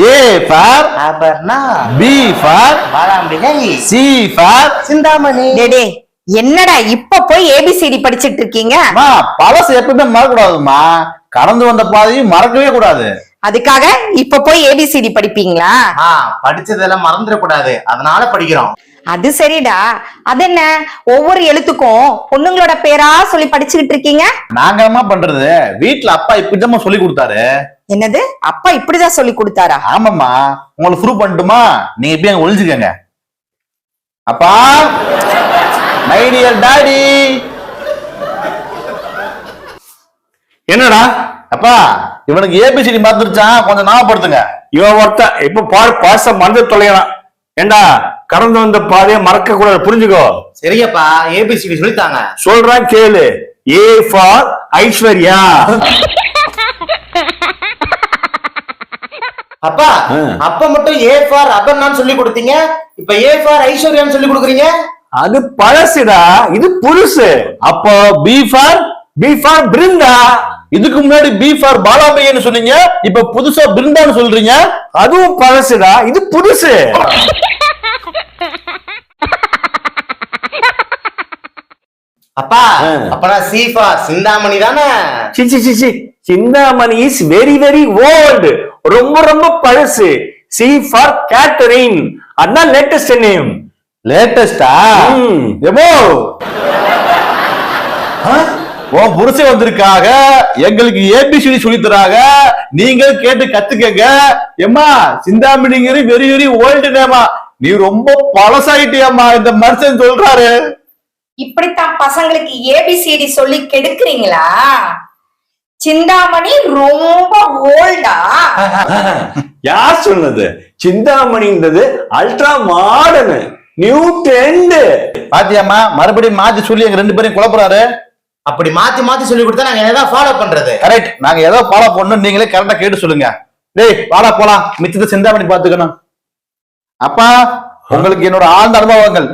A for Aparna, B for Balambigai, C for Chintamani. டேடே என்னடா இப்ப போய் ஏபிசிடி படிச்சிட்டு இருக்கீங்க? அம்மா பழசு எப்பவுமே மறக்கூடாதுமா, கடந்து வந்த பாதையும் மறக்கவே கூடாது. அதுக்காக இப்ப போய் ஏபிசிடி படிப்பீங்களா? படிச்சதெல்லாம் மறந்துடக்கூடாது, அதனால படிக்கிறோம். அது சரிடா. அது என்ன ஒவ்வொரு எழுத்துக்கும் பொண்ணுங்களோட பேரா சொல்லி படிச்சுக்கிட்டு இருக்கீங்க? நாங்க என்ன பண்றது, வீட்டுல அப்பா இப்படிதான் சொல்லி கொடுத்தாரு. என்னது, அப்பா இப்படிதான் சொல்லி கொடுத்தாரா? ஆமாம்மா, உங்களுக்கு ப்ரூவ் பண்ணட்டுமா? நீங்க இப்படி அங்க ஒளிஞ்சுக்கங்க. அப்பா, மை டியர் டாடி. என்னடா அப்பா, இவனுக்கு ஏபிசிடி மறந்துருச்சான், கொஞ்சம் ஞாபகப்படுத்துங்க. இவன் ஒருத்தன் இப்ப பாச மறந்து தொலைகிறான். ஏண்டா கடந்து வந்த பாதையை மறக்க கூடாது, புரிஞ்சுக்கோ. சரியப்பா, ஏபிசிடி சொல்லித்தாங்க. சொல்றான் கேளு. A for Aishwarya. அப்பா, அப்ப மட்டும் ஏ ஃபார் அபர்ணான்னு சொல்லி கொடுத்தீங்க, இப்ப ஏ ஃபார் ஐஸ்வர்யான்னு சொல்லி கொடுக்குறீங்க. அது பழசுடா, இது புதுசு. அப்போ பி ஃபார் பிருந்தா. இதுக்கு முன்னாடி பி ஃபார் பாலாமையன்னு சொன்னீங்க, இப்ப புதுசா பிருந்தான்னு சொல்றீங்க. அதுவும் பழசுடா, இது புதுசு. அப்பா, அப்பனா சி ஃபார் சிந்தாமணி தானே? Chintamani is very very old, ரொம்ப ரொம்ப பழசு. சி ஃபார் கேத்தரின், அதான் லேட்டஸ்ட் நேம். லேட்டஸ்டா? எமோ உன் புருஷன் வந்திருக்காக, எங்களுக்கு ஏபிசிடி சொல்லி தராக, நீங்க கேட்டு கத்துக்கங்க. எம்மா, சிந்தாமணிங்கிற வெரி வெரி ஓல்டு நேமா, நீ ரொம்ப பழசாயிட்டியம்மா இந்த மனுஷன் சொல்றாரு. இப்படித்தான் பசங்களுக்கு ஏபிசிடி சொல்லி கெடுக்குறீங்களா? சிந்தாமணி ரொம்ப ஓல்டா? யார் சொன்னது? சிந்தாமணின்றது அல்ட்ரா மாடர்ன், நியூ ட்ரெண்ட். பாத்தியாமா, மறுபடியும் மாத்தி சொல்லி எங்க ரெண்டு பேரையும் குழப்பறாரு. அப்படி மாத்தி மாத்தி சொல்லி கொடுத்தா நாங்க என்னதான் ஃபாலோ பண்றது? கரெக்ட், நாங்க ஏதோ ஃபாலோ பண்ணணும், நீங்களே கரெக்டா கேட்டு சொல்லுங்க. டேய் வாடா போலாம், மிச்சத்தை சிந்தாமணி பாத்துக்கணும். அப்பா, உங்களுக்கு என்னோட ஆழ்ந்த அனுபவங்கள்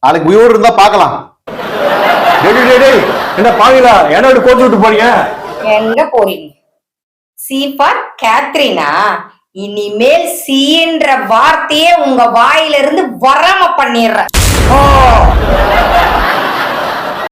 நாளைக்கு உயிரோடு இருந்தா பாக்கலாம். என்ன பாவீங்களா, என்னோட கோச்சு விட்டு போறீங்க? எங்க போறீங்க? சி ஃபார் கேத்ரினா, இனிமேல் சி என்ற வார்த்தையே உங்க வாயிலிருந்து வராம பண்ணிடுறேன்.